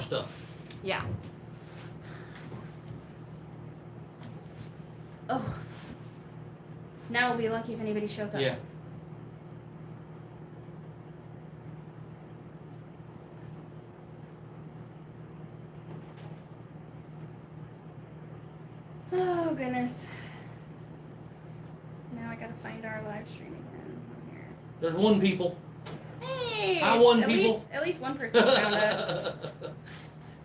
stuff. Yeah. Oh. Now we'll be lucky if anybody shows up. Yeah. Oh, goodness. Now I gotta find our live stream again on here. There's one people. Hey! Hi, one people. At least one person found us.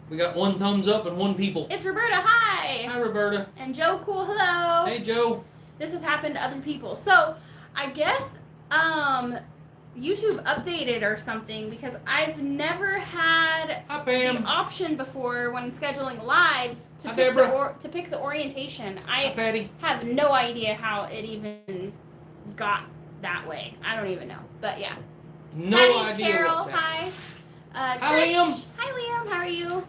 We got one thumbs up and one people. It's Roberta, hi! Hi, Roberta. And Joe Cool, hello! Hey, Joe. This has happened to other people. So, I guess, YouTube updated or something because I've never had Hi, the Pam. option before when scheduling live to Hi, pick Deborah. to pick the orientation. Hi, I Patty. have no idea how it even got that way. I don't even know. But yeah. No Patty, idea Carol, what's happening. hi. Hi, Trish. Liam. Hi, Liam. How are you?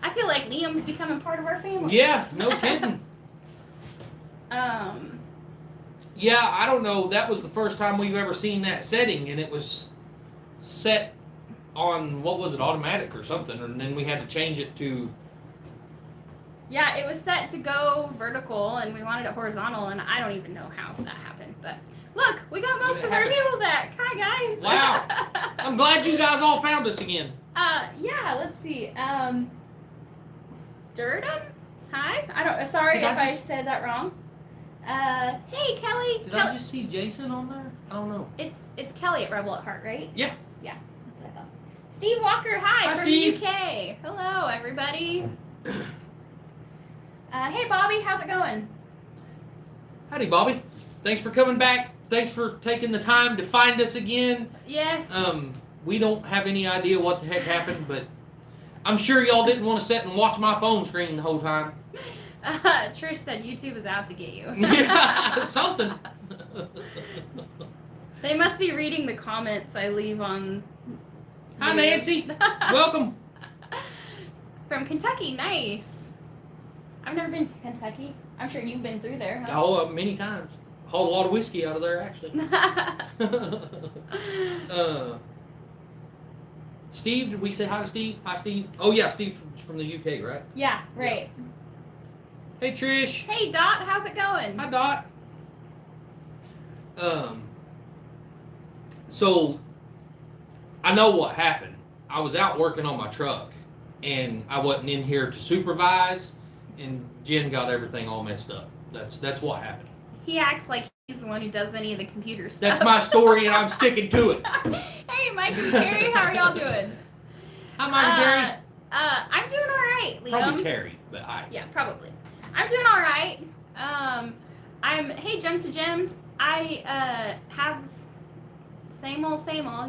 I feel like Liam's becoming part of our family. Yeah, no kidding. Yeah, I don't know. That was the first time we've ever seen that setting, and it was set on, what was it, automatic or something, and then we had to change it to... Yeah, it was set to go vertical, and we wanted it horizontal, and I don't even know how that happened. But look, we got most of our people back. Hi, guys. Wow. I'm glad you guys all found us again. Yeah, let's see. Durden? Hi. I don't. Sorry Did if I said that wrong. Hey, Kelly. Did I just see Jason on there? I don't know. It's Kelly at Rebel at Heart, right? Yeah. Yeah, that's what I thought. Steve Walker, hi from Steve. the UK. Hello, everybody. Hey, Bobby, how's it going? Howdy, Bobby. Thanks for coming back. Thanks for taking the time to find us again. Yes. We don't have any idea what the heck happened, but I'm sure y'all didn't want to sit and watch my phone screen the whole time. Trish said YouTube is out to get you. Yeah, something. They must be reading the comments I leave on. Hi, Nancy. Welcome. From Kentucky, nice. I've never been to Kentucky. I'm sure you've been through there, huh? Oh, many times. Hauled a lot of whiskey out of there, actually. Steve, did we say hi to Steve? Hi, Steve. Oh, yeah, Steve from the UK, right? Yeah, right. Hey, Trish. Hey, Dot, how's it going? Hi, Dot. So, I know what happened. I was out working on my truck, and I wasn't in here to supervise, and Jen got everything all messed up. That's what happened. He acts like he's the one who does any of the computer stuff. That's my story, and I'm sticking to it. Hey, Mike and Terry, how are y'all doing? Hi, Mike and Terry. I'm doing all right, Liam. Probably Terry, but hi. Yeah, probably. I'm doing all right. Hey, Junk to Gems. I have same old,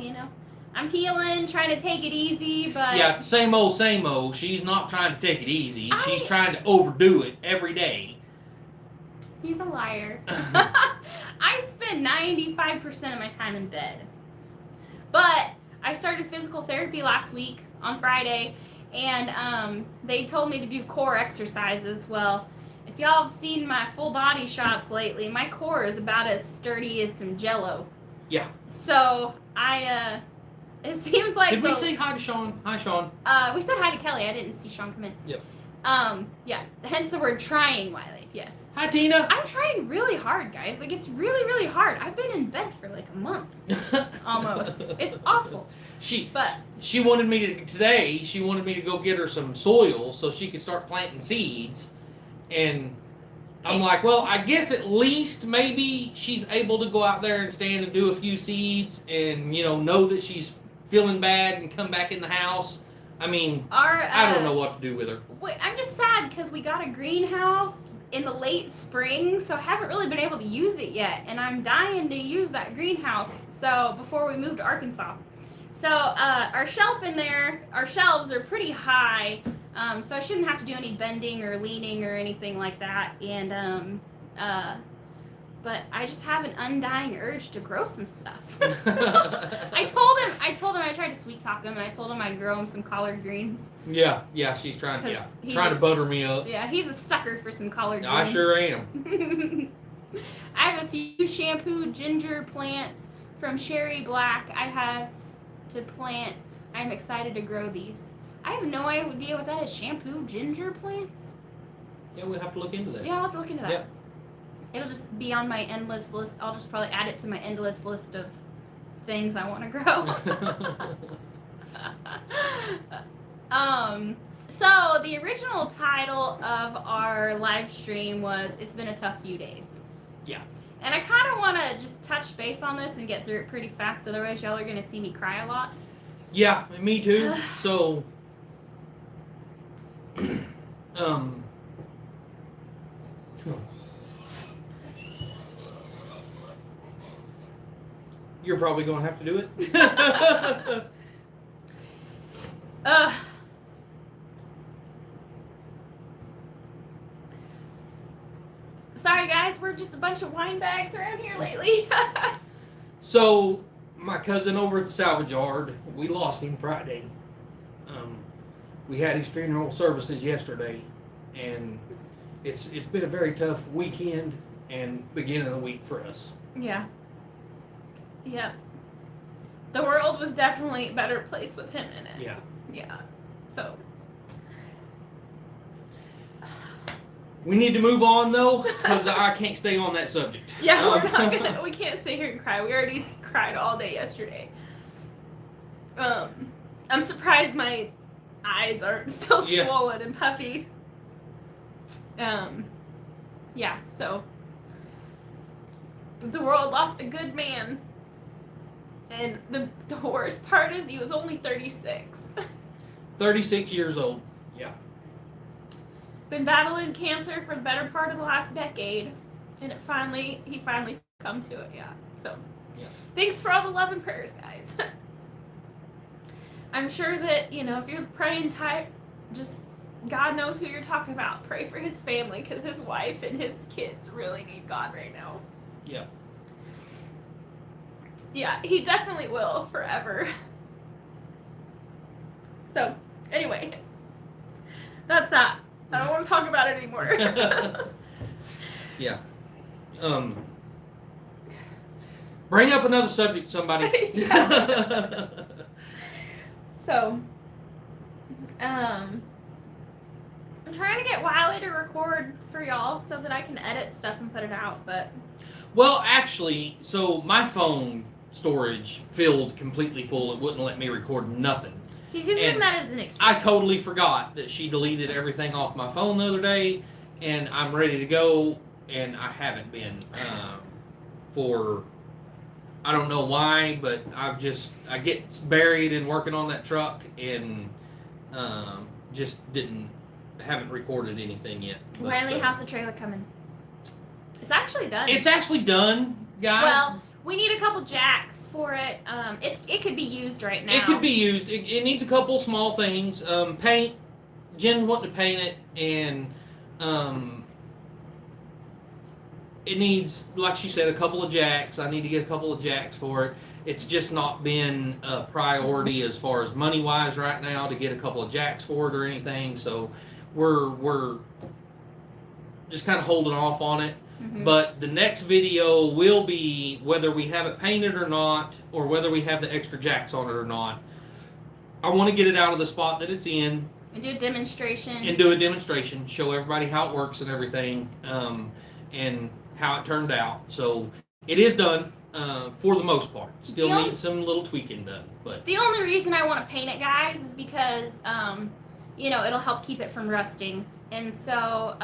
you know. I'm healing, trying to take it easy, but Yeah, same old, same old. She's not trying to take it easy. She's trying to overdo it every day. He's a liar. I spend 95% of my time in bed. But I started physical therapy last week on Friday, and they told me to do core exercises. Well, if y'all have seen my full body shots lately, my core is about as sturdy as some Jell-O. Yeah. So it seems like Did we say hi to Sean? Hi, Sean. we said hi to Kelly. I didn't see Sean come in. Yep. Yeah. Hence the word trying, Wiley. Yes. Hi, Tina. I'm trying really hard, guys. Like, it's really, really hard. I've been in bed for like a month. Almost. It's awful. She wanted me to go get her some soil so she could start planting seeds. And I'm like, well, I guess at least maybe she's able to go out there and stand and do a few seeds and, know that she's feeling bad and come back in the house. I mean, I don't know what to do with her. Wait, I'm just sad because we got a greenhouse in the late spring, so I haven't really been able to use it yet, and I'm dying to use that greenhouse. So before we move to Arkansas, so our shelves are pretty high, so I shouldn't have to do any bending or leaning or anything like that. And but I just have an undying urge to grow some stuff. I told him I tried to sweet talk him, and I told him I'd grow him some collard greens. Yeah, she's trying to butter me up. Yeah, he's a sucker for some collard greens. I sure am. I have a few shampoo ginger plants from Sherry Black I have to plant. I'm excited to grow these. I have no idea what that is. Shampoo ginger plants? Yeah, we'll have to look into that. Yeah, I'll have to look into that. Yeah. It'll just be on my endless list. I'll just probably add it to my endless list of things I want to grow. So the original title of our live stream was "It's Been a Tough Few Days." Yeah. And I kind of want to just touch base on this and get through it pretty fast. Otherwise, y'all are gonna see me cry a lot. Yeah, me too. So, you're probably gonna have to do it. Sorry guys, we're just a bunch of wine bags around here lately. So, my cousin over at the salvage yard, we lost him Friday. We had his funeral services yesterday, and it's been a very tough weekend and beginning of the week for us. Yeah. Yep. The world was definitely a better place with him in it. Yeah. Yeah. So. We need to move on though, because I can't stay on that subject. Yeah, we're not gonna. We can't sit here and cry. We already cried all day yesterday. I'm surprised my eyes aren't still swollen and puffy. Yeah. So the world lost a good man, and the worst part is he was only 36. 36 years old. Yeah. Been battling cancer for the better part of the last decade, and he finally succumbed to it. Yeah. So, thanks for all the love and prayers, guys. I'm sure that if you're the praying type, just God knows who you're talking about. Pray for his family because his wife and his kids really need God right now. Yeah. Yeah, he definitely will forever. So, anyway, that's that. I don't want to talk about it anymore. Yeah. Bring up another subject, somebody. So, I'm trying to get Wiley to record for y'all so that I can edit stuff and put it out, but... Well, actually, so my phone storage filled completely full. It wouldn't let me record nothing. He's using that as an excuse. I totally forgot that she deleted everything off my phone the other day, and I'm ready to go, and I haven't been for, I don't know why, but I get buried in working on that truck, and just haven't recorded anything yet. But, Wiley, how's the trailer coming? It's actually done. It's actually done, guys. Well, we need a couple jacks for it. It could be used right now. It could be used. It needs a couple small things. Paint. Jen's wanting to paint it, and it needs, like she said, a couple of jacks. I need to get a couple of jacks for it. It's just not been a priority as far as money-wise right now to get a couple of jacks for it or anything. So we're just kind of holding off on it. Mm-hmm. But the next video will be whether we have it painted or not, or whether we have the extra jacks on it or not. I want to get it out of the spot that it's in. And do a demonstration. Show everybody how it works and everything, and how it turned out. So it is done for the most part. Still needs some little tweaking done. But the only reason I want to paint it, guys, is because it'll help keep it from rusting. And so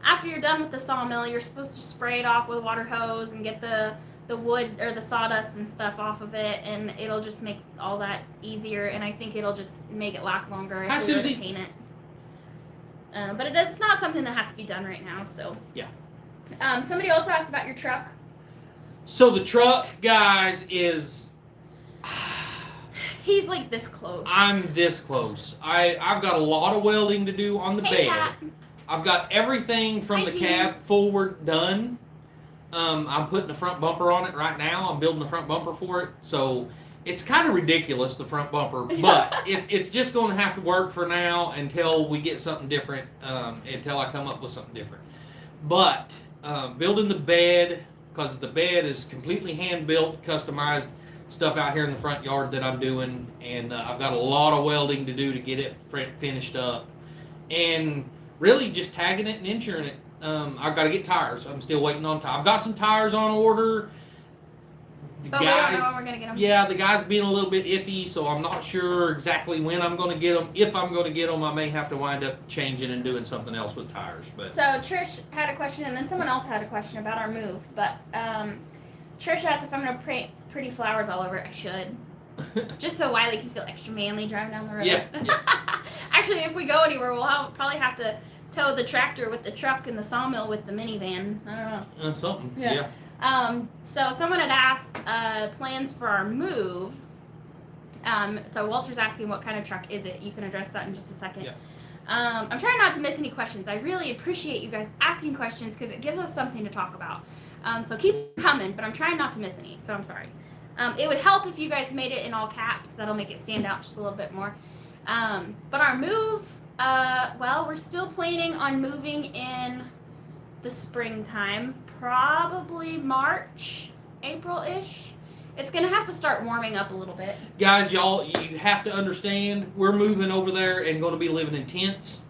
after you're done with the sawmill, you're supposed to spray it off with a water hose and get the wood or the sawdust and stuff off of it, and it'll just make all that easier, and I think it'll just make it last longer if we were to paint it. But it's not something that has to be done right now, so. Yeah. Somebody also asked about your truck. So the truck, guys, is... He's like this close. I'm this close. I've got a lot of welding to do on the bed. Pat. I've got everything from the cab forward done. I'm putting the front bumper on it right now. I'm building the front bumper for it. So it's kind of ridiculous, the front bumper, but it's just going to have to work for now until we get something different, until I come up with something different. But building the bed, because the bed is completely hand-built, customized stuff out here in the front yard that I'm doing, and I've got a lot of welding to do to get it finished up, and really just tagging it and insuring it. I've got to get tires. I'm still waiting on tires. I've got some tires on order. But we don't know when we're going to get them. Yeah, the guy's being a little bit iffy, so I'm not sure exactly when I'm going to get them. If I'm going to get them, I may have to wind up changing and doing something else with tires. But so Trish had a question, and then someone else had a question about our move. But Trish asked if I'm going to paint pretty flowers all over it. I should. Just so Wiley can feel extra manly driving down the road. Yeah. Actually, if we go anywhere, we'll probably have to tow the tractor with the truck and the sawmill with the minivan. I don't know. Something. Yeah. Yeah. So someone had asked plans for our move. So Walter's asking what kind of truck is it. You can address that in just a second. Yeah. I'm trying not to miss any questions. I really appreciate you guys asking questions because it gives us something to talk about. So keep coming, but I'm trying not to miss any, so I'm sorry. It would help if you guys made it in all caps. That'll make it stand out just a little bit more. But our move, well, we're still planning on moving in the springtime, probably March, April-ish. It's going to have to start warming up a little bit. Guys, y'all, you have to understand, we're moving over there and going to be living in tents,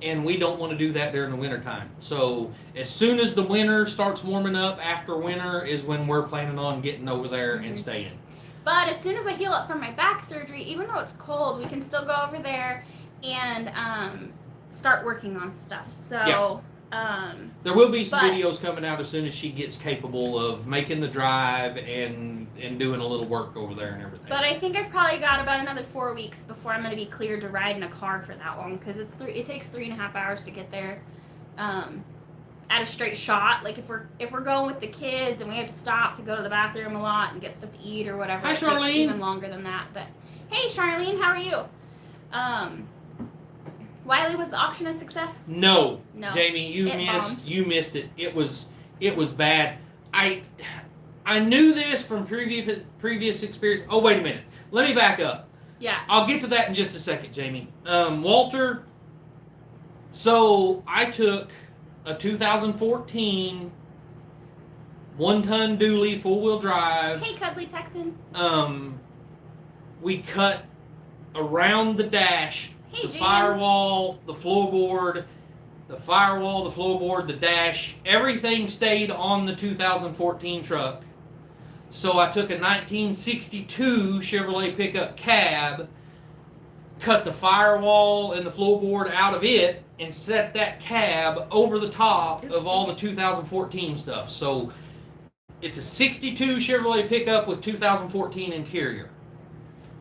and we don't want to do that during the wintertime. So as soon as the winter starts warming up, after winter is when we're planning on getting over there and staying. But as soon as I heal up from my back surgery, even though it's cold, we can still go over there and start working on stuff. So... Yeah. There will be some videos coming out as soon as she gets capable of making the drive and doing a little work over there and everything. But I think I've probably got about another 4 weeks before I'm going to be cleared to ride in a car for that long, because it takes 3.5 hours to get there at a straight shot. Like if we're going with the kids and we have to stop to go to the bathroom a lot and get stuff to eat or whatever, Hi, it takes Charlene. even longer than that. But hey, Charlene, how are you? Wiley, was the auction a success? No. It Jamie, you bombed. missed it. It was bad. I knew this from previous experience. Oh, wait a minute. Let me back up. Yeah. I'll get to that in just a second, Jamie. Walter, so I took a 2014 one-ton dually four-wheel drive. Hey, Cuddly Texan. We cut around the dash, Hey, the Jan. firewall, the floorboard, the dash, everything stayed on the 2014 truck. So I took a 1962 Chevrolet pickup cab, cut the firewall and the floorboard out of it, and set that cab over the top of all the 2014 stuff. So it's a 62 Chevrolet pickup with 2014 interior,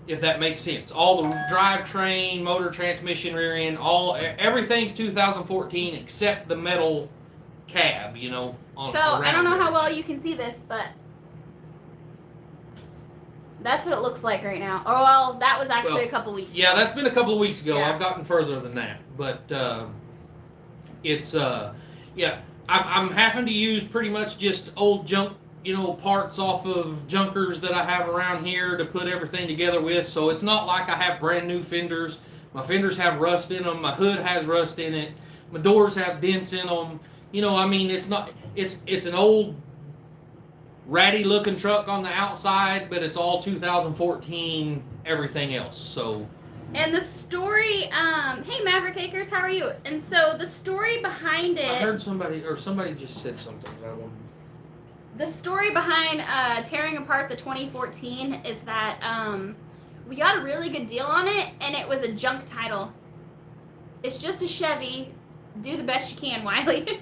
if that makes sense. All the drivetrain, motor, transmission, rear end, everything's 2014 except the metal cab, So I don't know how well you can see this, but that's what it looks like right now. Oh, well, that was actually a couple weeks ago. Yeah, that's been a couple of weeks ago. Yeah. I've gotten further than that, but I'm having to use pretty much just old junk, parts off of junkers that I have around here to put everything together with. So it's not like I have brand new fenders. My fenders have rust in them. My hood has rust in it. My doors have dents in them. It's an old ratty looking truck on the outside, but it's all 2014 everything else. So And the story, hey Maverick Acres, how are you? And so the story behind it, I heard somebody just said something that I wanted. the story behind tearing apart the 2014 is that we got a really good deal on it, and it was a junk title. It's just a Chevy. Do the best you can, Wiley.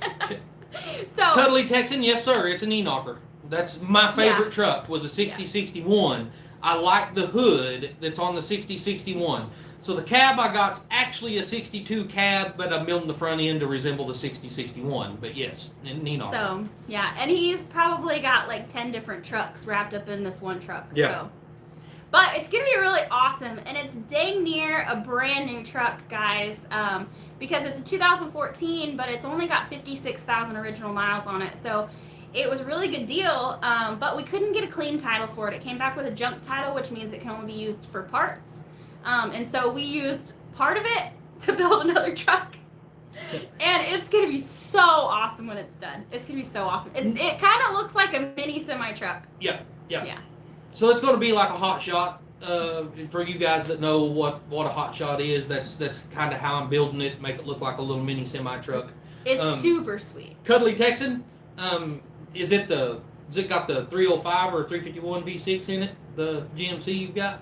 So Cuddly Texan, yes sir, it's an E-Knocker. That's my favorite truck, was a 6061. I like the hood that's on the 6061. So the cab I got's actually a 62 cab, but I milled the front end to resemble the 6061. But yes, an E-Knocker. So, yeah, and he's probably got like 10 different trucks wrapped up in this one truck. Yeah. So. But it's going to be really awesome, and it's dang near a brand new truck, guys, because it's a 2014, but it's only got 56,000 original miles on it. So it was a really good deal, but we couldn't get a clean title for it. It came back with a junk title, which means it can only be used for parts. And so we used part of it to build another truck. And it's going to be so awesome when it's done. It's going to be so awesome. It kind of looks like a mini semi-truck. Yeah. Yeah. So it's going to be like a hot shot. For you guys that know what a hot shot is, that's kind of how I'm building it. Make it look like a little mini semi truck. It's super sweet. Cuddly Texan. Is it got the 305 or 351 V6 in it? The GMC you've got.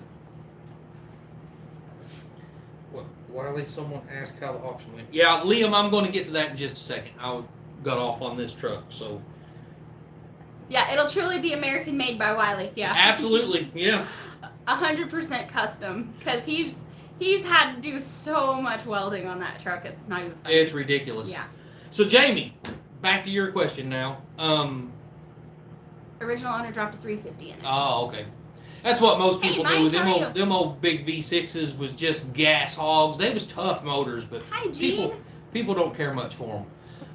What? Wiley, someone asked how the auction went. Yeah, Liam, I'm going to get to that in just a second. I got off on this truck, so. Yeah, it'll truly be American made by Wiley. Yeah. Absolutely. Yeah. 100% custom, because he's had to do so much welding on that truck. It's not even funny. It's ridiculous. Yeah. So Jamie, back to your question now. Original owner dropped a 350 in it. Oh, okay. That's what most people do. Mike, how are you? Them old big V6s was just gas hogs. They was tough motors, but Hi, Gene. people don't care much for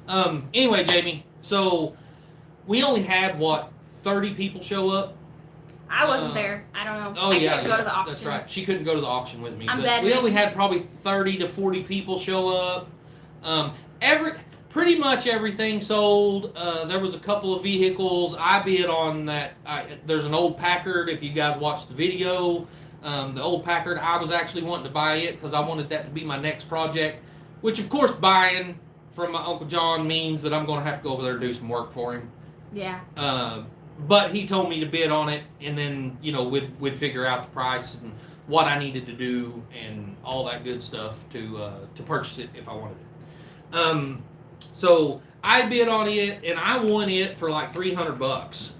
them. Anyway, Jamie, so we only had 30 people show up. I wasn't there. I don't know. Oh, I yeah, couldn't go to the auction. That's right. She couldn't go to the auction with me. I'm but we bedridden. only had probably 30 to 40 people show up. Pretty much everything sold. There was a couple of vehicles. I bid on that. There's an old Packard. If you guys watched the video, the old Packard, I was actually wanting to buy it because I wanted that to be my next project. Which, of course, buying from my Uncle John means that I'm going to have to go over there and do some work for him. Yeah. But he told me to bid on it, and then we'd figure out the price and what I needed to do and all that good stuff to purchase it if I wanted it. So I bid on it, and I won it for like $300.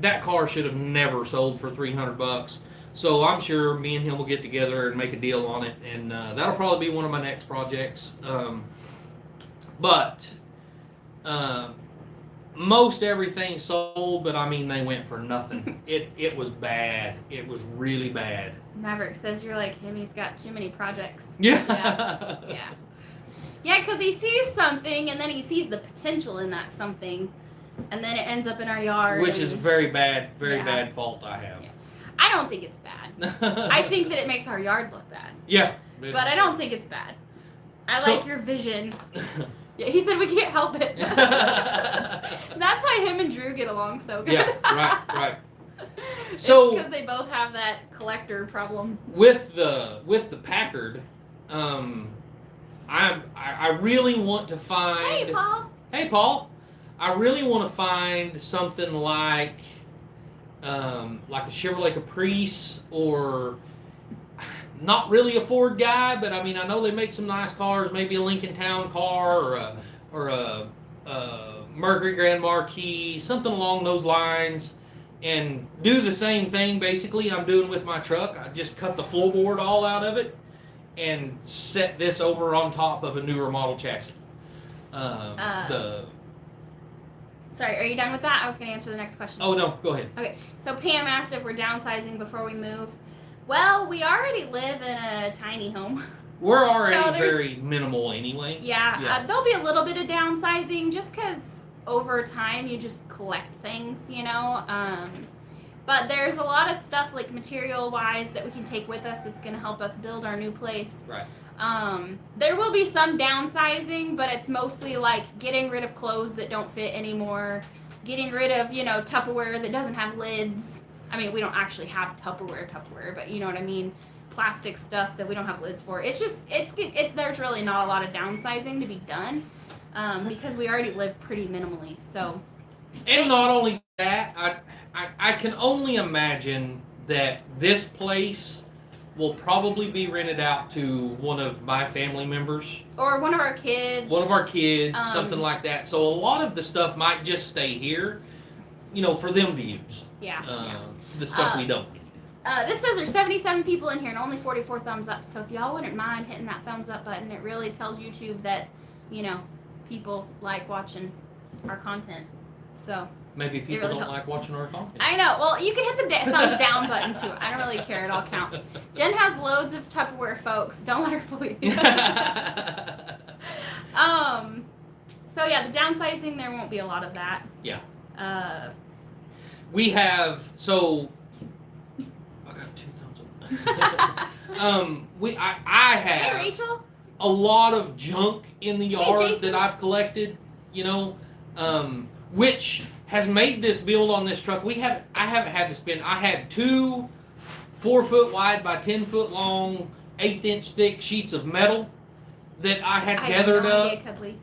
That car should have never sold for $300. So I'm sure me and him will get together and make a deal on it, and that'll probably be one of my next projects. But most everything sold, but I mean they went for nothing. It was bad. It was really bad. Maverick says you're like him. He's got too many projects. Yeah. Yeah. Yeah, because he sees something, and then he sees the potential in that something, and then it ends up in our yard. Which is a very bad Yeah. fault I have. Yeah. I don't think it's bad. I think that it makes our yard look bad. Yeah. But I don't think it's bad. I So- like your vision. Yeah, he said we can't help it. That's why him and Drew get along so good. Yeah, right. So- because they both have that collector problem. With the Packard, I really want to find. Hey, Paul. Hey, Paul. I really want to find something like a Chevrolet Caprice, or not really a Ford guy, but I mean I know they make some nice cars. Maybe a Lincoln Town car or a Mercury Grand Marquis, something along those lines, and do the same thing basically I'm doing with my truck. I just cut the floorboard all out of it and set this over on top of a newer model chassis. Sorry, are you done with that? I was going to answer the next question. Oh no, go ahead. Okay, so Pam asked if we're downsizing before we move. Well, we already live in a tiny home. We're already So there's- very minimal anyway. Yeah. There'll be a little bit of downsizing just because over time you just collect things, But there's a lot of stuff like material-wise that we can take with us that's going to help us build our new place. Right. There will be some downsizing, but it's mostly like getting rid of clothes that don't fit anymore, getting rid of, Tupperware that doesn't have lids. I mean, we don't actually have Tupperware, but you know what I mean? Plastic stuff that we don't have lids for. It's just, there's really not a lot of downsizing to be done because we already live pretty minimally, so. And not only that, I can only imagine that this place will probably be rented out to one of my family members. Or one of our kids. One of our kids, something Um, like that. So a lot of the stuff might just stay here, for them to use. Yeah. The stuff we don't need. This says there's 77 people in here and only 44 thumbs up. So if y'all wouldn't mind hitting that thumbs up button, it really tells YouTube that, people like watching our content. So Maybe people really don't helps. like watching our content. I know. Well, you can hit the thumbs down button too. I don't really care. It all counts. Jen has loads of Tupperware, folks. Don't let her fool you. So yeah, the downsizing, there won't be a lot of that. Yeah. We I got 2 thumbs up. I have Hey, Rachel. a lot of junk in the yard Jason. that I've collected. which has made this build on this truck. I haven't had to spend. I had 2 4-foot wide by 10-foot long, 1/8 thick sheets of metal that I had gathered up. Cuddly.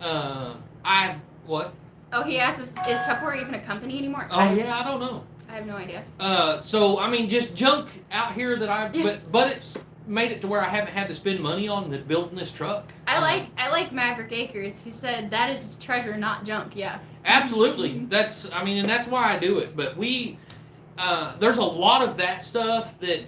I've what? Oh, he asked if is Tupperware even a company anymore? Oh yeah, I don't know. I have no idea. So I mean, just junk out here that but it's made it to where I haven't had to spend money on building this truck. I like Maverick Acres. He said that is treasure, not junk. Yeah. Absolutely. That's why I do it. But there's a lot of that stuff that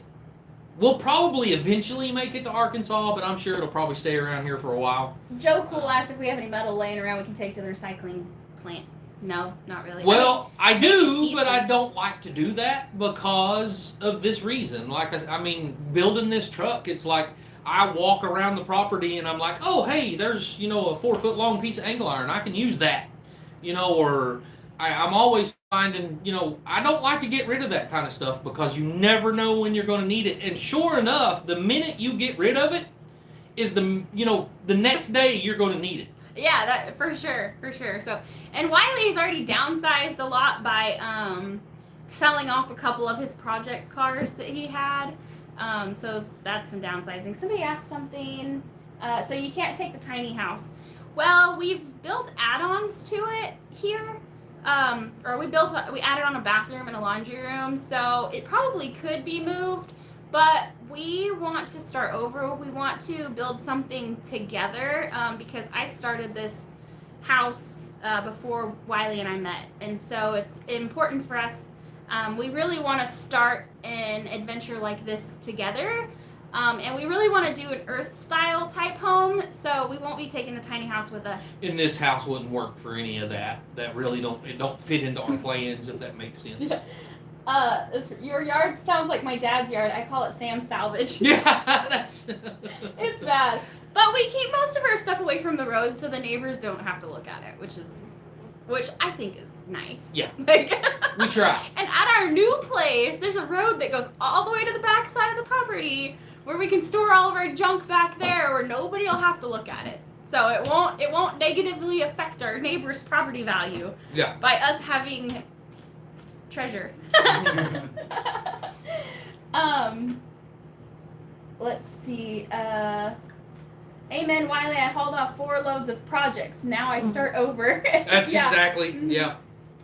will probably eventually make it to Arkansas, but I'm sure it'll probably stay around here for a while. Joe Cool asked if we have any metal laying around we can take to the recycling plant. No, not really. Well, I do, but I don't like to do that because of this reason. Like, I mean, building this truck, it's like I walk around the property and I'm like, oh, hey, there's, a 4-foot long piece of angle iron. I can use that, or I'm always finding, I don't like to get rid of that kind of stuff because you never know when you're going to need it. And sure enough, the minute you get rid of it is the next day you're going to need it. Yeah, that for sure. So, and Wiley's already downsized a lot by selling off a couple of his project cars that he had. So that's some downsizing. Somebody asked something. So you can't take the tiny house. Well, we've built add-ons to it here. We added on a bathroom and a laundry room, so it probably could be moved, but we want to start over. We want to build something together because I started this house before Wiley and I met, and so it's important for us. We really want to start an adventure like this together. And we really want to do an Earth-style type home, so we won't be taking the tiny house with us. And this house wouldn't work for any of that. That really don't fit into our plans, if that makes sense. Your yard sounds like my dad's yard. I call it Sam's Salvage. Yeah, that's... It's bad. But we keep most of our stuff away from the road so the neighbors don't have to look at it, which I think is nice. Yeah. We try. And at our new place, there's a road that goes all the way to the back side of the property where we can store all of our junk back there where nobody will have to look at it. So it won't negatively affect our neighbor's property value. Yeah. By us having treasure. Let's see. Amen, Wiley. I hauled off 4 loads of projects. Now I start over. That's exactly, yeah.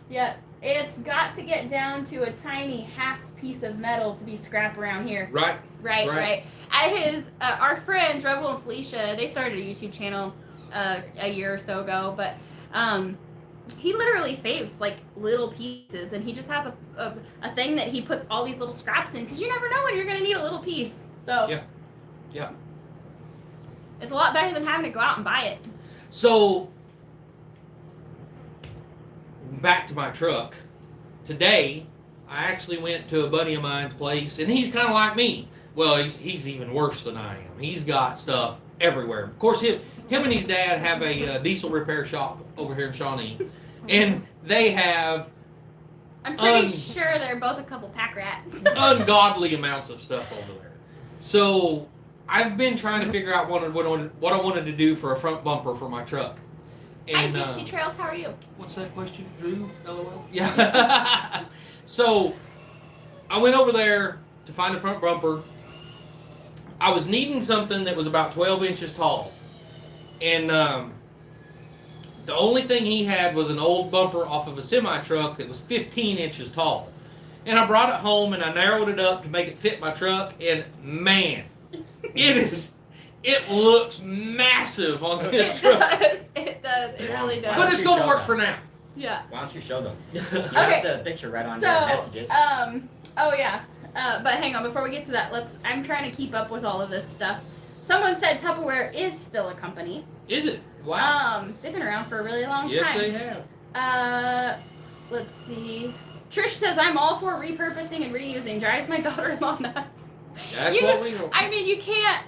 Yeah. It's got to get down to a tiny half piece of metal to be scrap around here. Right. At our friends, Rebel and Felicia, they started a YouTube channel a year or so ago, but he literally saves like little pieces, and he just has a thing that he puts all these little scraps in because you never know when you're going to need a little piece. So yeah. It's a lot better than having to go out and buy it. So, back to my truck. Today, I actually went to a buddy of mine's place, and he's kind of like me. Well, he's even worse than I am. He's got stuff everywhere. Of course, him and his dad have a diesel repair shop over here in Shawnee, and they have... I'm pretty sure they're both a couple pack rats. Ungodly amounts of stuff over there. So... I've been trying to figure out what I wanted to do for a front bumper for my truck. And, Hi, Gypsy Trails. How are you? What's that question, Drew? LOL. Yeah. So I went over there to find a front bumper. I was needing something that was about 12 inches tall, and the only thing he had was an old bumper off of a semi truck that was 15 inches tall. And I brought it home and I narrowed it up to make it fit my truck, and man. It looks massive on this truck. It does. It really does. But it's going to work for now. Yeah. Why don't you show them? You Okay. have the picture right on your messages. Oh yeah. But hang on, before we get to that, I'm trying to keep up with all of this stuff. Someone said Tupperware is still a company. Is it? Wow. They've been around for a really long time. Yes, they have. Let's see. Trish says, I'm all for repurposing and reusing. Drives my daughter-in-law nuts. That's what we know. I mean, you can't...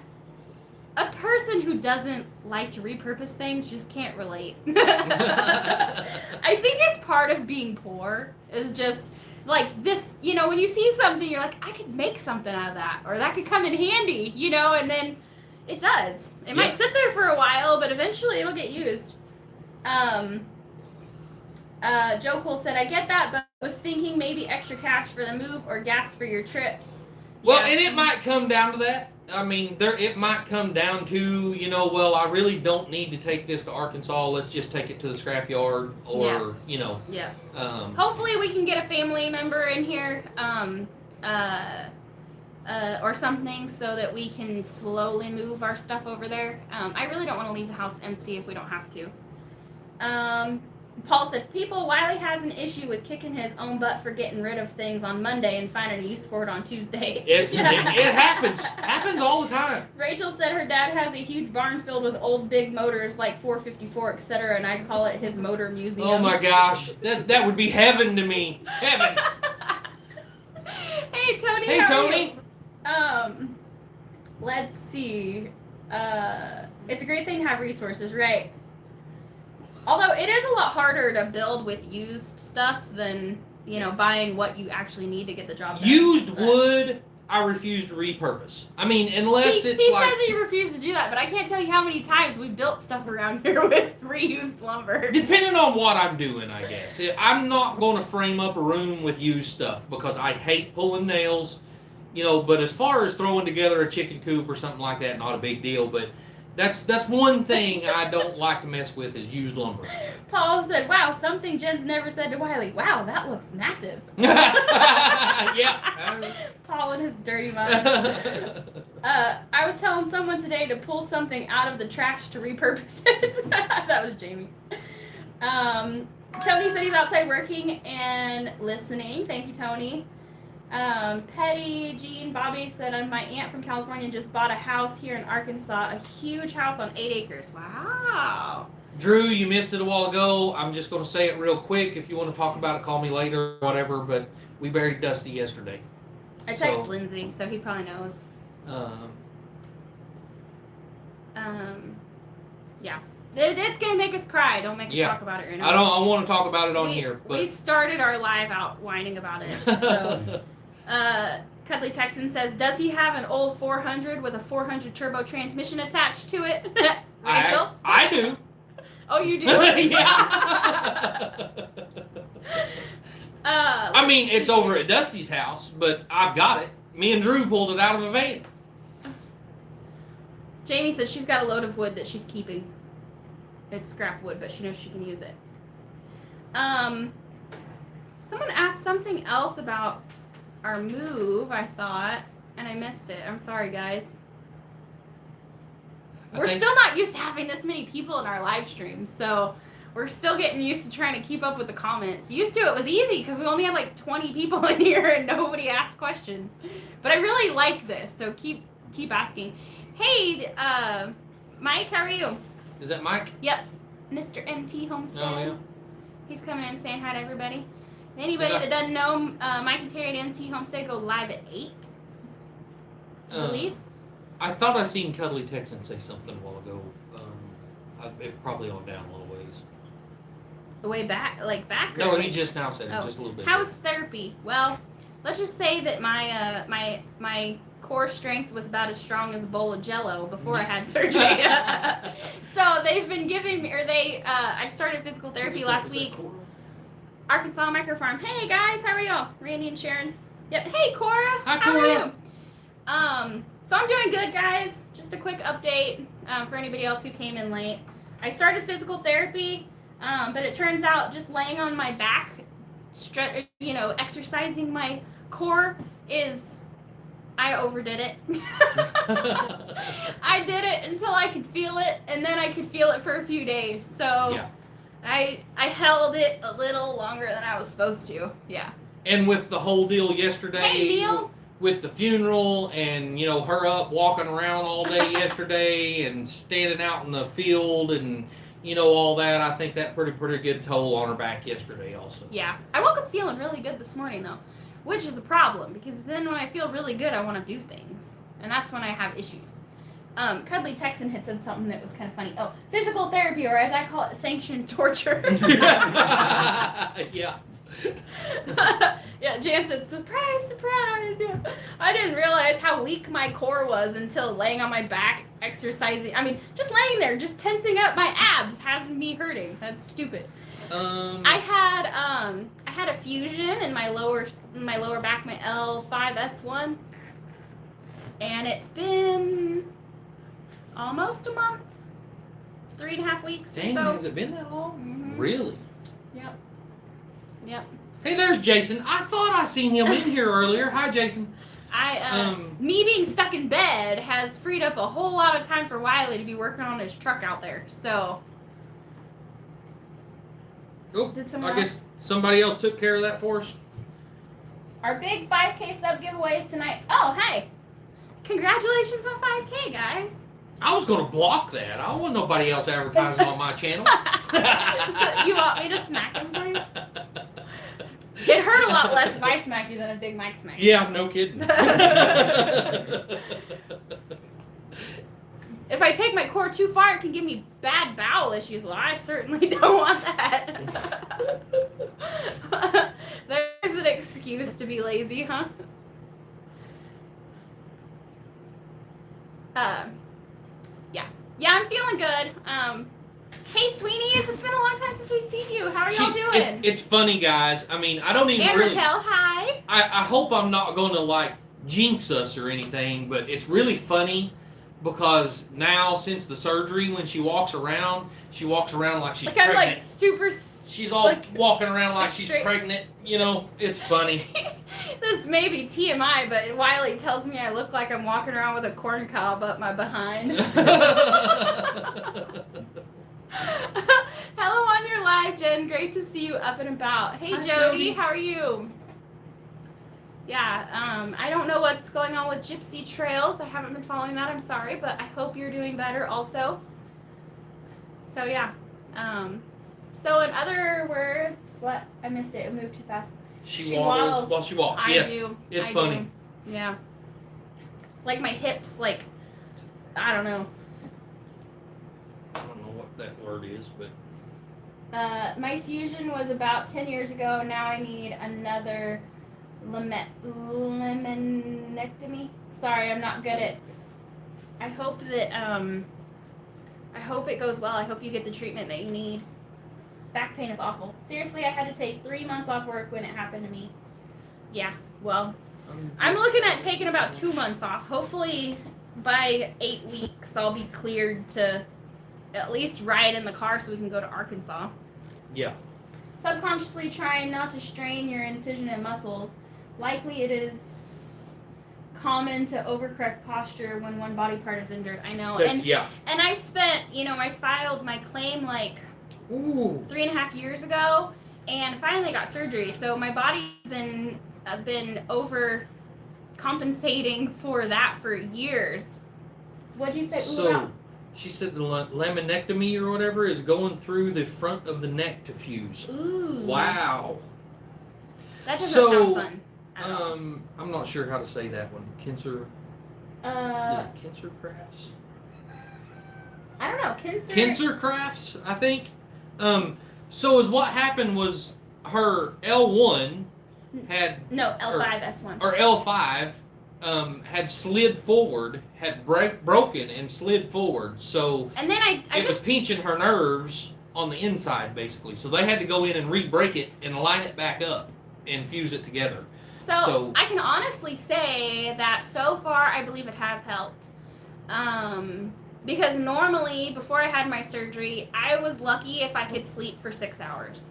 A person who doesn't like to repurpose things just can't relate. I think it's part of being poor, is just... Like this, when you see something, you're like, I could make something out of that, or that could come in handy, and then it does. It might sit there for a while, but eventually it'll get used. Joe Cole said, I get that, but was thinking maybe extra cash for the move or gas for your trips. Well, Yeah. and it might come down to that. I mean, it might come down to, well, I really don't need to take this to Arkansas. Let's just take it to the scrapyard, or Yeah. Um, Hopefully we can get a family member in here, or something, so that we can slowly move our stuff over there. I really don't want to leave the house empty if we don't have to. Paul said, Wiley has an issue with kicking his own butt for getting rid of things on Monday and finding a use for it on Tuesday. it happens. Happens all the time. Rachel said her dad has a huge barn filled with old big motors like 454, etc., and I call it his motor museum. Oh my gosh, that would be heaven to me. Heaven. Hey Tony. Hey how are Tony. you? Let's see. It's a great thing to have resources, right? Although it is a lot harder to build with used stuff than, buying what you actually need to get the job done. Used wood, I refuse to repurpose. I mean, unless he it's says like. that he refuses to do that, but I can't tell you how many times we built stuff around here with reused lumber. Depending on what I'm doing, I guess. I'm not going to frame up a room with used stuff because I hate pulling nails, but as far as throwing together a chicken coop or something like that, not a big deal, but that's one thing I don't like to mess with is used lumber. Paul said, wow, something Jen's never said to Wiley. Wow, that looks massive. Yeah. Paul and his dirty mind. I was telling someone today to pull something out of the trash to repurpose it. That was Jamie. Tony said he's outside working and listening. Thank you, Tony. Petty, Jean, Bobby said, my aunt from California just bought a house here in Arkansas, a huge house on 8 acres. Wow. Drew, you missed it a while ago. I'm just going to say it real quick. If you want to talk about it, call me later or whatever, but we buried Dusty yesterday. I texted Lindsay, so he probably knows. Yeah. It's going to make us cry. Don't make us talk about it right now. I want to talk about it on here. But we started our live out whining about it. So, Cuddly Texan says, does he have an old 400 with a 400 turbo transmission attached to it? Rachel? I do. Oh, you do? Yeah. I mean, it's over at Dusty's house, but I've got it. Me and Drew pulled it out of a van. Jamie says she's got a load of wood that she's keeping. It's scrap wood, but she knows she can use it. Someone asked something else about our move, I thought, and I missed it. I'm sorry, guys. We're still not used to having this many people in our live stream, so we're still getting used to trying to keep up with the comments. Used to, it was easy because we only had like 20 people in here and nobody asked questions. But I really like this, so keep asking. Hey, Mike, how are you? Is that Mike? Yep, Mr. MT Homestead. Oh, yeah. He's coming in saying hi to everybody. Anybody that doesn't know, Mike and Terry at MT Homestead go live at 8, I believe. I thought I seen Cuddly Texan say something a while ago. It's probably on down a little ways. Way back, like back? No, or he just now said it, Oh. just a little bit. House therapy. Well, let's just say that my core strength was about as strong as a bowl of Jello before I had surgery. So they've been giving me, I started physical therapy last week. Arkansas Micro Farm. Hey guys, how are y'all? Randy and Sharon. Yep. Hey Cora. Hi, how Cora. are you? So I'm doing good, guys. Just a quick update for anybody else who came in late. I started physical therapy, but it turns out just laying on my back, exercising my core I overdid it. I did it until I could feel it, and then I could feel it for a few days. So Yeah. I held it a little longer than I was supposed to. Yeah. And with the whole deal yesterday, Hey, Neil. with the funeral and, her up walking around all day yesterday and standing out in the field and, all that, I think that put a pretty good toll on her back yesterday also. Yeah. I woke up feeling really good this morning, though, which is a problem because then when I feel really good, I want to do things. And that's when I have issues. Cuddly Texan had said something that was kind of funny. Oh, physical therapy, or as I call it, sanctioned torture. Yeah. Yeah, Jan said, surprise, surprise. Yeah. I didn't realize how weak my core was until laying on my back, exercising. I mean, just laying there, just tensing up my abs has me hurting. That's stupid. I had a fusion in my lower back, my L5S1, and it's been almost a month, 3.5 weeks Dang, or so. has it been that long? Mhm. Really? Yep. Hey, there's Jason. I thought I seen him in here earlier. Hi, Jason. Me being stuck in bed has freed up a whole lot of time for Wiley to be working on his truck out there. So. Oh, Did someone I guess somebody else took care of that for us. Our big 5K sub giveaways tonight. Oh, hey. Congratulations on 5K, guys. I was going to block that. I don't want nobody else advertising on my channel. You want me to smack him for you? It hurt a lot less if I smacked you than if Big Mike smacked you. Yeah, no kidding. If I take my core too far, it can give me bad bowel issues. Well, I certainly don't want that. There's an excuse to be lazy, huh? Yeah, I'm feeling good. Hey, Sweenies, it's been a long time since we've seen you. How are y'all doing? It's funny, guys. I mean, I don't even And really... Raquel, hi. I hope I'm not going to, like, jinx us or anything, but it's really funny because now, since the surgery, when she walks around like she's Like pregnant. I'm like super... She's all like, walking around like she's straight. pregnant. You know, it's funny. This may be TMI, but Wiley tells me I look like I'm walking around with a corn cob up my behind. Hello on your live, Jen. Great to see you up and about. Hey, Hi, Jody. Jody. How are you? Yeah, I don't know what's going on with Gypsy Trails. I haven't been following that. I'm sorry, but I hope you're doing better also. So, yeah. So, in other words, what? I missed it. It moved too fast. She waddles while she walks. Yes, it's funny. Do. Yeah. Like my hips, like, I don't know. I don't know what that word is, but... My fusion was about 10 years ago. Now I need another laminectomy. Sorry, I'm not good at... I hope that, I hope it goes well. I hope you get the treatment that you need. Back pain is awful. Seriously, I had to take 3 months off work when it happened to me. Yeah, well, I'm looking at taking about 2 months off. Hopefully, by 8 weeks, I'll be cleared to at least ride in the car so we can go to Arkansas. Yeah. Subconsciously trying not to strain your incision and muscles. Likely it is common to overcorrect posture when one body part is injured. I know. And I've spent, I filed my claim like 3.5 years ago and finally got surgery. So my body's been overcompensating for that for years. What'd you say? So, she said the laminectomy or whatever is going through the front of the neck to fuse. Ooh. Wow. That doesn't sound fun. I'm not sure how to say that one. Kinzer. Is it Kinzer Crafts? I don't know. Kinzer Crafts, I think. So is what happened was her L1 had L5S1 or L5 had slid forward, had broken and slid forward. So and then it was pinching her nerves on the inside basically. So they had to go in and re-break it and line it back up and fuse it together. So I can honestly say that so far I believe it has helped. Because normally before I had my surgery, I was lucky if I could sleep for 6 hours.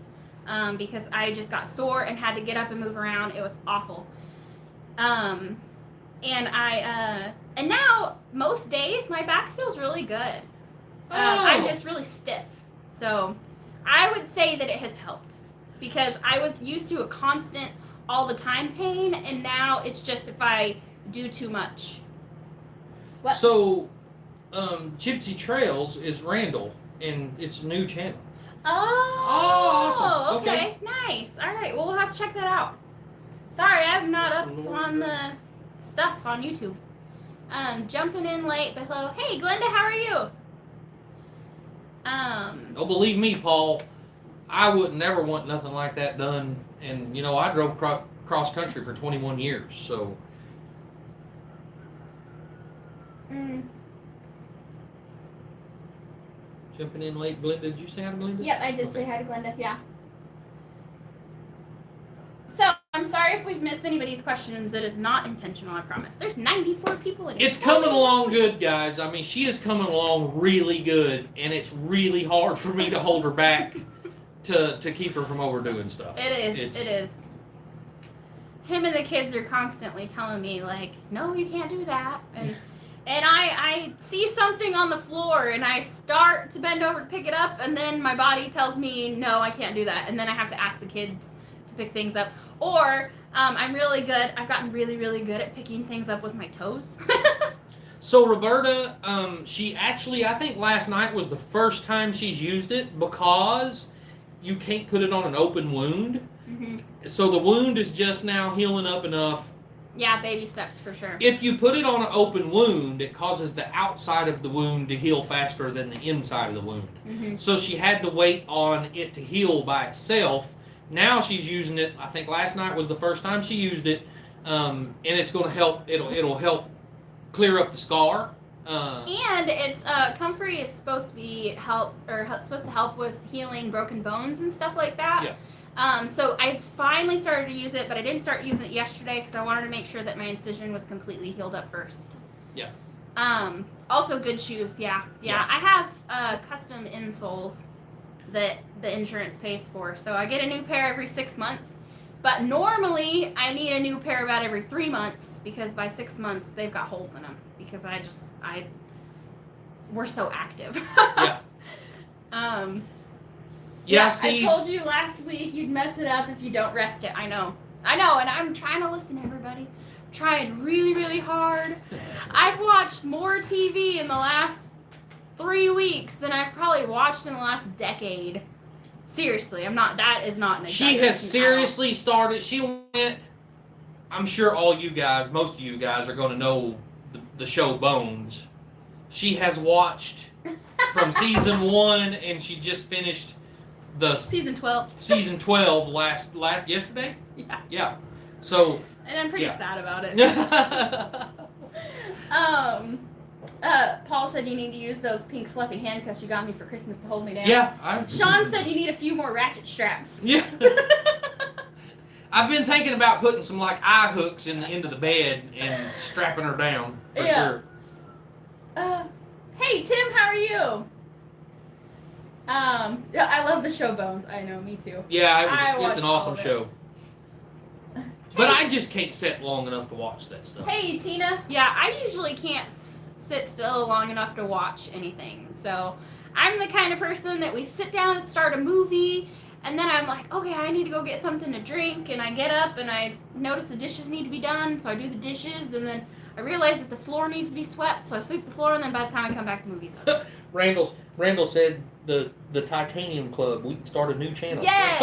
Because I just got sore and had to get up and move around. It was awful. And now most days my back feels really good. I'm just really stiff. So I would say that it has helped because I was used to a constant all the time pain and now it's just if I do too much. What? So Gypsy Trails is Randall and it's a new channel. Oh, awesome. Okay, nice. All right, well, we'll have to check that out. Sorry, I'm not up on the stuff on YouTube. Jumping in late, but hello. Hey, Glenda, how are you? Oh, believe me, Paul, I would never want nothing like that done. And, I drove cross country for 21 years, so. jumping in late. Glenda, did you say hi to Glenda? Yep, I did say hi to Glenda. Yeah. So I'm sorry if we've missed anybody's questions. It is not intentional. I promise. There's 94 people in here. It's coming along good, guys. I mean, she is coming along really good, and it's really hard for me to hold her back to keep her from overdoing stuff. It is. It is. Him and the kids are constantly telling me like, no, you can't do that, and I see something on the floor and I start to bend over to pick it up, and then my body tells me no, I can't do that, and then I have to ask the kids to pick things up. Or I'm really good. I've gotten really, really good at picking things up with my toes. So Roberta, she actually, I think last night was the first time she's used it because you can't put it on an open wound. Mm-hmm. So the wound is just now healing up enough. Yeah, baby steps for sure. If you put it on an open wound, it causes the outside of the wound to heal faster than the inside of the wound. Mm-hmm. So she had to wait on it to heal by itself. Now she's using it. I think last night was the first time she used it, and it's going to help. It'll help clear up the scar. And it's Comfrey is supposed to be supposed to help with healing broken bones and stuff like that. Yeah. So I finally started to use it, but I didn't start using it yesterday because I wanted to make sure that my incision was completely healed up first. Yeah. Also good shoes. Yeah. I have custom insoles that the insurance pays for, so I get a new pair every 6 months. But normally I need a new pair about every 3 months because by 6 months they've got holes in them because we're so active. Yeah. Yeah, Steve. I told you last week you'd mess it up if you don't rest it. I know, and I'm trying to listen, everybody. I'm trying really, really hard. I've watched more TV in the last 3 weeks than I've probably watched in the last decade. Seriously, that is not an She has seriously started. She went. I'm sure all you guys, most of you guys, are going to know the show Bones. She has watched from season 1, and she just finished the season 12. Season 12 last yesterday. Yeah. Yeah. So. And I'm pretty sad about it. Paul said you need to use those pink fluffy handcuffs you got me for Christmas to hold me down. Yeah. Sean said you need a few more ratchet straps. Yeah. I've been thinking about putting some like eye hooks in the end of the bed and strapping her down for sure. Hey Tim, how are you? Yeah, I love the show Bones. I know, me too. Yeah, it's an awesome all of it. show. But I just can't sit long enough to watch that stuff. Hey Tina. Yeah, I usually can't sit still long enough to watch anything. So I'm the kind of person that we sit down and start a movie, and then I'm like, okay, I need to go get something to drink, and I get up and I notice the dishes need to be done, so I do the dishes, and then I realize that the floor needs to be swept, so I sweep the floor, and then by the time I come back, the movie's up. Randall said the Titanium Club. We can start a new channel. Yes.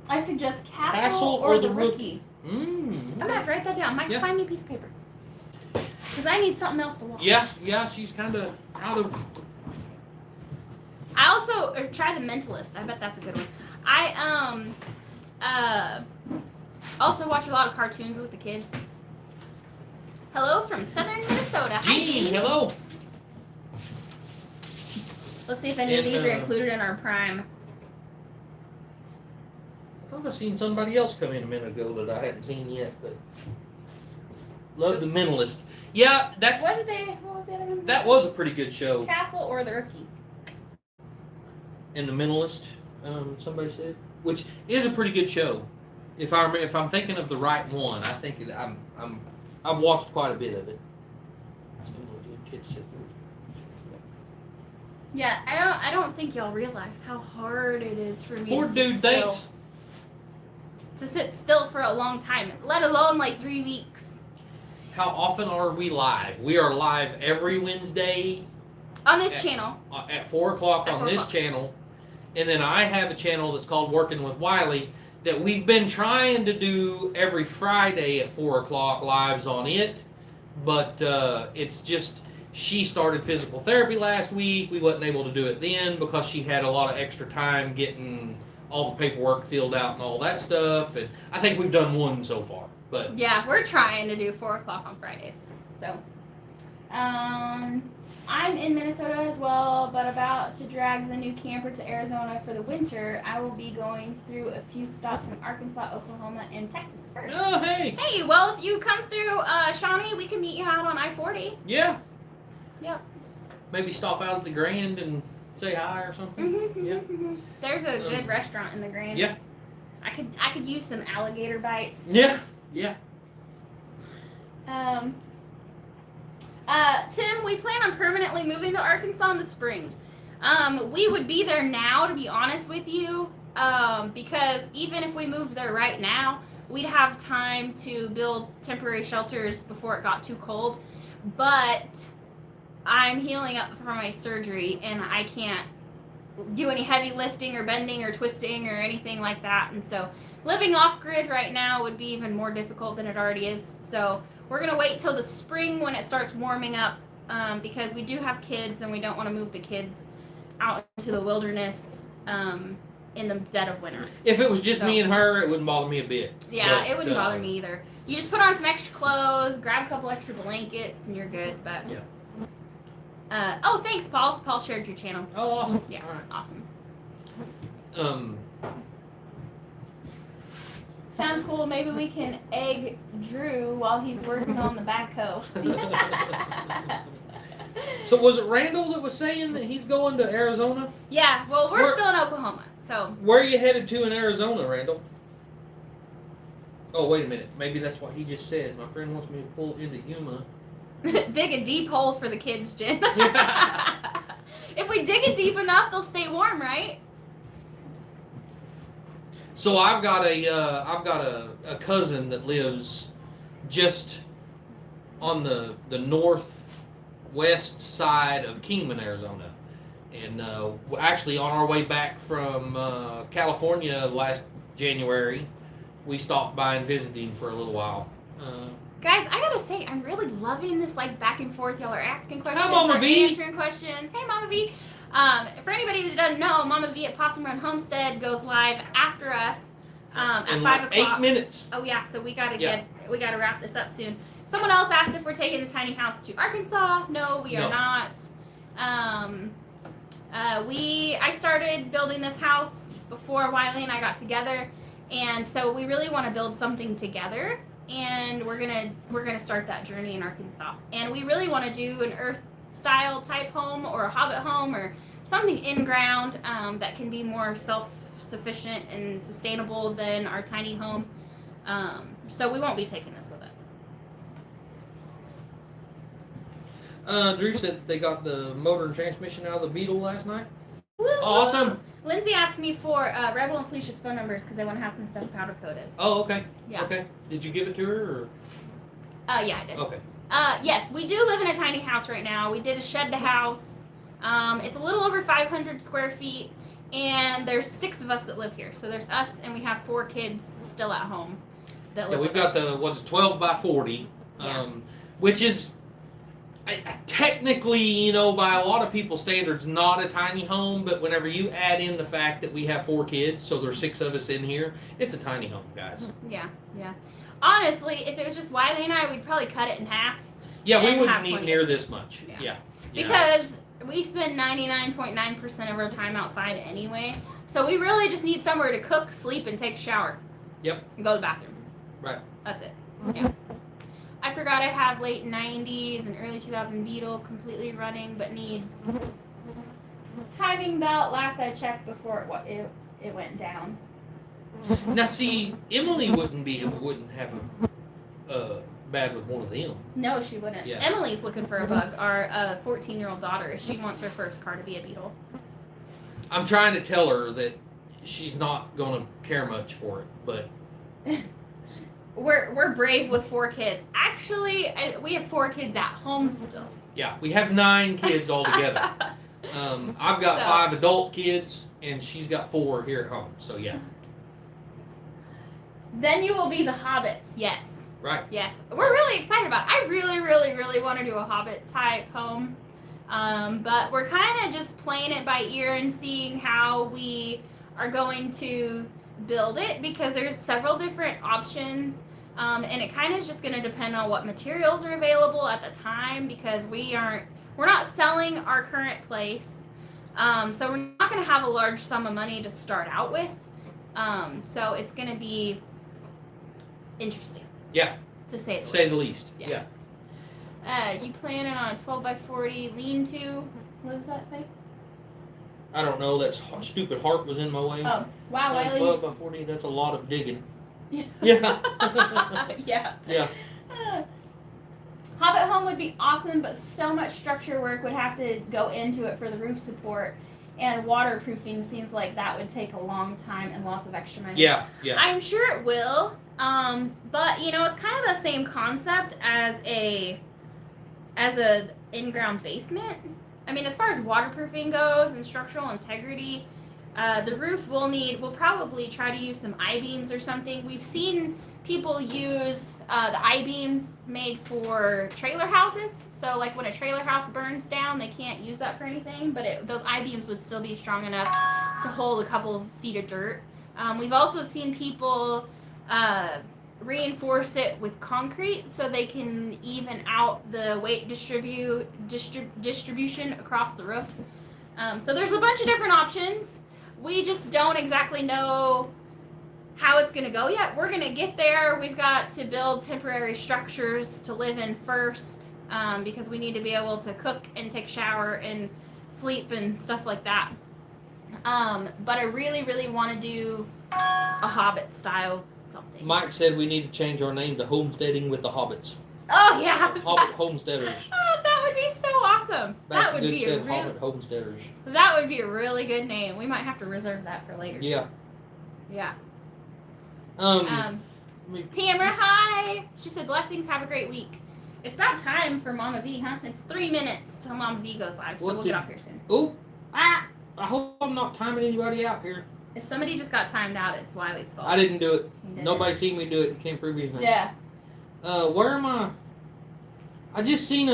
I suggest Castle or the Rookie. I'm gonna have to write that down. Mike, find me a piece of paper. Because I need something else to watch. Yeah, she's kind of out of... I also try The Mentalist. I bet that's a good one. I also watch a lot of cartoons with the kids. Hello from Southern Minnesota. Hi, Gene, hello. Let's see if any of these are included in our Prime. I thought I seen somebody else come in a minute ago that I hadn't seen yet, but love The Mentalist. Yeah, that's... What was the other one? That was a pretty good show. Castle or the Rookie. And The Mentalist, somebody said, which is a pretty good show. If I'm thinking of the right one, I think I've watched quite a bit of it. Yeah, I don't think y'all realize how hard it is for me to sit still for a long time, let alone like 3 weeks. How often are we live? We are live every Wednesday on this channel at 4 o'clock on this channel, and then I have a channel that's called Working with Wiley that we've been trying to do every Friday at 4 o'clock lives on it, but it's just she started physical therapy last week. We wasn't able to do it then because she had a lot of extra time getting all the paperwork filled out and all that stuff, and I think we've done one so far. But Yeah, we're trying to do 4 o'clock on Fridays. So, I'm in Minnesota as well, but about to drag the new camper to Arizona for the winter. I will be going through a few stops in Arkansas, Oklahoma, and Texas first. oh hey, Hey, well, if you come through Shawnee, we can meet you out on I-40. yeah, Yep. maybe stop out at the Grand and say hi or something. Mm-hmm, Yeah. mm-hmm. There's a good restaurant in the Grand. Yeah. I could use some alligator bites. Yeah. Tim, we plan on permanently moving to Arkansas in the spring. We would be there now, to be honest with you, because even if we moved there right now, we'd have time to build temporary shelters before it got too cold. But I'm healing up from my surgery, and I can't do any heavy lifting or bending or twisting or anything like that. And so living off grid right now would be even more difficult than it already is. So we're going to wait till the spring when it starts warming up, because we do have kids and we don't want to move the kids out into the wilderness in the dead of winter. If it was just me and her, it wouldn't bother me a bit. Yeah, But, it wouldn't bother me either. You just put on some extra clothes, grab a couple extra blankets, and you're good. But oh, thanks, Paul. Paul shared your channel. Oh, awesome. Yeah, All right. awesome. Sounds cool. Maybe we can egg Drew while he's working on the backhoe. So was it Randall that was saying that he's going to Arizona? Yeah, well, we're still in Oklahoma, so. Where are you headed to in Arizona, Randall? Oh, wait a minute. Maybe that's what he just said. My friend wants me to pull into Yuma. Dig a deep hole for the kids, Jen. If we dig it deep enough, they'll stay warm, right? So I've got a cousin that lives just on the northwest side of Kingman, Arizona, and we're actually on our way back from California last January, we stopped by and visited him for a little while. Guys, I gotta say, I'm really loving this like back and forth. Y'all are asking questions, Mama we're V. answering questions. Hey, Mama V. For anybody that doesn't know, Mama V at Possum Run Homestead goes live after us at in 5 like o'clock. 8 minutes. Oh yeah, so we gotta Yeah. we gotta wrap this up soon. Someone else asked if we're taking the tiny house to Arkansas. No, we are No. not. I started building this house before Wiley and I got together, and so we really want to build something together. And we're gonna start that journey in Arkansas. And we really want to do an earth style type home or a hobbit home or something in ground that can be more self-sufficient and sustainable than our tiny home. So we won't be taking this with us. Drew said they got the motor and transmission out of the Beetle last night. Woo! Awesome. Lindsay asked me for Rebel and Felicia's phone numbers because they want to have some stuff powder coated. Oh, okay. Yeah. Okay. Did you give it to her? Or? Yeah, I did. Okay. Yes, we do live in a tiny house right now. We did a shed to house. It's a little over 500 square feet, and there's 6 of us that live here. So there's us, and we have 4 kids still at home that Yeah, live we've with got us. the 12 by 40, Yeah. which is technically, by a lot of people's standards, not a tiny home. But whenever you add in the fact that we have 4 kids, so there's 6 of us in here, it's a tiny home, guys. Yeah. Honestly, if it was just Wiley and I, we'd probably cut it in half. Yeah, we And wouldn't have need plenty near of this much. Yeah. Yeah. Because we spend 99.9% of our time outside anyway. So we really just need somewhere to cook, sleep, and take a shower. Yep. And go to the bathroom. Right. That's it. Yeah. I forgot I have late 90s and early 2000 Beetle completely running, but needs timing belt last I checked before it went down. Now, see, Emily wouldn't have a bad with one of them. No, she wouldn't. Yeah. Emily looking for a bug. Our 14-year-old daughter, she wants her first car to be a Beetle. I'm trying to tell her that she's not going to care much for it, but We're brave with 4 kids. Actually, we have 4 kids at home still. yeah, we have 9 kids altogether. I've got 5 adult kids, and she's got 4 here at home. So yeah. Then you will be the hobbits. Yes. Right. Yes. We're really excited about it. I really, really, really want to do a hobbit type home. But we're kind of just playing it by ear and seeing how we are going to build it, because there's several different options And it kind of is just going to depend on what materials are available at the time, because we're not selling our current place. So we're not going to have a large sum of money to start out with. So it's going to be interesting. Yeah. To say the least. Yeah. You planning on a 12 by 40 lean-to? What does that say? I don't know. That stupid heart was in my way. Oh, wow, Wiley. 12 by 40, that's a lot of digging. Yeah. Yeah. Yeah. Hobbit home would be awesome, but so much structure work would have to go into it for the roof support, and waterproofing seems like that would take a long time and lots of extra money. Yeah. I'm sure it will, but you know, it's kind of the same concept as a in-ground basement. I mean, as far as waterproofing goes and structural integrity, the roof we'll probably try to use some I-beams or something. We've seen people use the I-beams made for trailer houses. So like when a trailer house burns down, they can't use that for anything, but those I-beams would still be strong enough to hold a couple of feet of dirt. We've also seen people reinforce it with concrete so they can even out the weight distribution across the roof. So there's a bunch of different options. We just don't exactly know how it's going to go yet. We're going to get there. We've got to build temporary structures to live in first, because we need to be able to cook and take a shower and sleep and stuff like that. But I really, really want to do a Hobbit style something. Mike said we need to change our name to Homesteading with the Hobbits. Oh yeah. Hobbit Homesteaders. Oh, that would be so awesome. Back That would good be said Hobbit Homesteaders. That would be a really good name. We might have to reserve that for later. Yeah. Yeah. Tamara, hi. She said, blessings, have a great week. It's about time for Mama V, huh? It's 3 minutes till Mama V goes live, so we'll get off here soon. Oh, I hope I'm not timing anybody out here. If somebody just got timed out, it's Wiley's fault. I didn't do it. He did. Nobody seen me do it. You can't prove anything. Yeah. Where am I? I just seen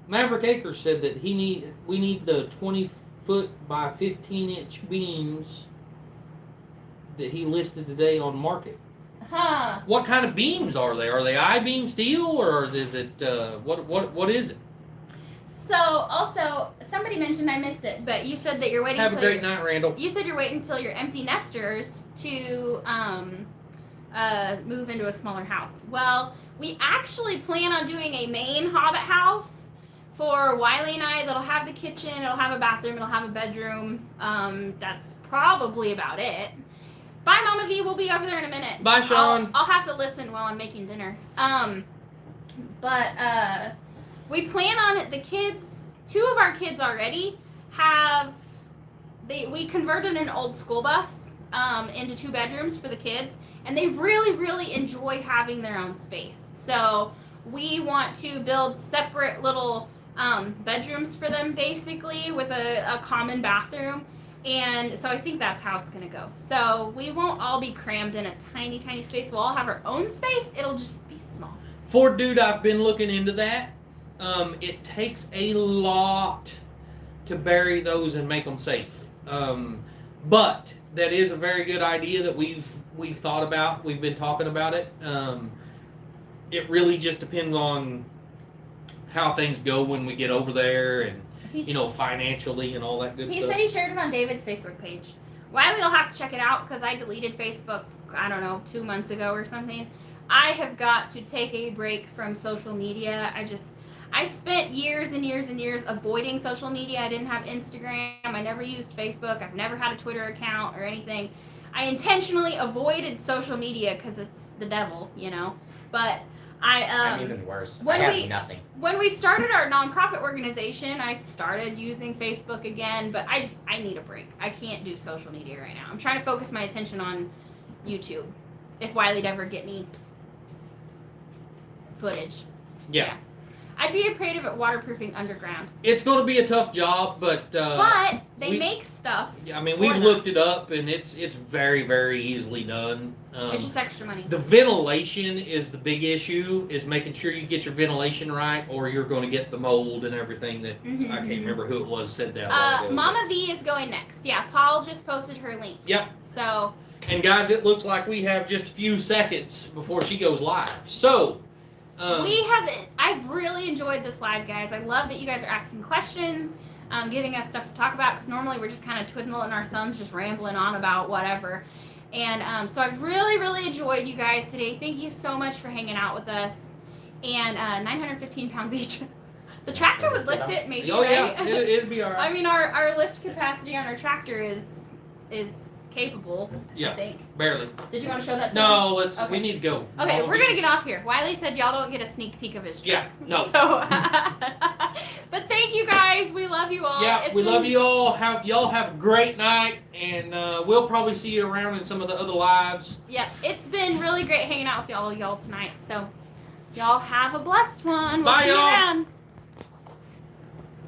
Maverick Acres said that we need the 20-foot by 15-inch beams that he listed today on market. Huh. What kind of beams are they? Are they I-beam steel, or is it what is it? So, also, somebody mentioned, I missed it, but you said that you're waiting Have a great night, Randall. You said you're waiting until you're empty nesters to move into a smaller house. Well, we actually plan on doing a main Hobbit house for Wiley and I that'll have the kitchen, it'll have a bathroom, it'll have a bedroom. That's probably about it. Bye, Mama V. We'll be over there in a minute. Bye, Sean. I'll have to listen while I'm making dinner. But we plan on it. The kids, 2 of our kids already we converted an old school bus into 2 bedrooms for the kids, and they really, really enjoy having their own space. So we want to build separate little bedrooms for them, basically, with a common bathroom. And so I think that's how it's going to go. So we won't all be crammed in a tiny, tiny space. We'll all have our own space. It'll just be small. Ford Dude, I've been looking into that. It takes a lot to bury those and make them safe. But that is a very good idea that we've thought about. We've been talking about it. It really just depends on how things go when we get over there, and financially and all that good He stuff. said he shared it on David's Facebook page. Wiley will have to check it out because I deleted Facebook, 2 months ago or something. I have got to take a break from social media. I spent years and years and years avoiding social media. I didn't have Instagram. I never used Facebook. I've never had a Twitter account or anything. I intentionally avoided social media because it's the devil, But I'm even worse. When I have nothing. When we started our nonprofit organization, I started using Facebook again, but I need a break. I can't do social media right now. I'm trying to focus my attention on YouTube. If Wiley'd ever get me footage. Yeah. I'd be afraid of it waterproofing underground. It's going to be a tough job, but they make stuff. I mean, we've looked it up, and it's very, very easily done. It's just extra money. The ventilation is the big issue, is making sure you get your ventilation right, or you're going to get the mold and everything that, I can't remember who it was said that. Mama V is going next. Yeah, Paul just posted her link. Yep. So And guys, it looks like we have just a few seconds before she goes live. So, I've really enjoyed this live, guys. I love that you guys are asking questions, giving us stuff to talk about, because normally we're just kind of twiddling our thumbs, just rambling on about whatever. And so I've really, really enjoyed you guys today. Thank you so much for hanging out with us. And 915 pounds each. The tractor would lift it, maybe. oh right? yeah, it'd be all right. I mean, our lift capacity on our tractor is capable. Yeah. I think. Barely. Did you want to show that to No, me? let's. Okay. We need to go. Okay, All we're of gonna these- get off here. Wiley said y'all don't get a sneak peek of his trip. Yeah. No. So, but thank you guys. We love you all. Yeah, we love you all. Y'all have a great night, and we'll probably see you around in some of the other lives. Yeah, it's been really great hanging out with y'all tonight. So, y'all have a blessed one. We'll Bye, see you y'all. around.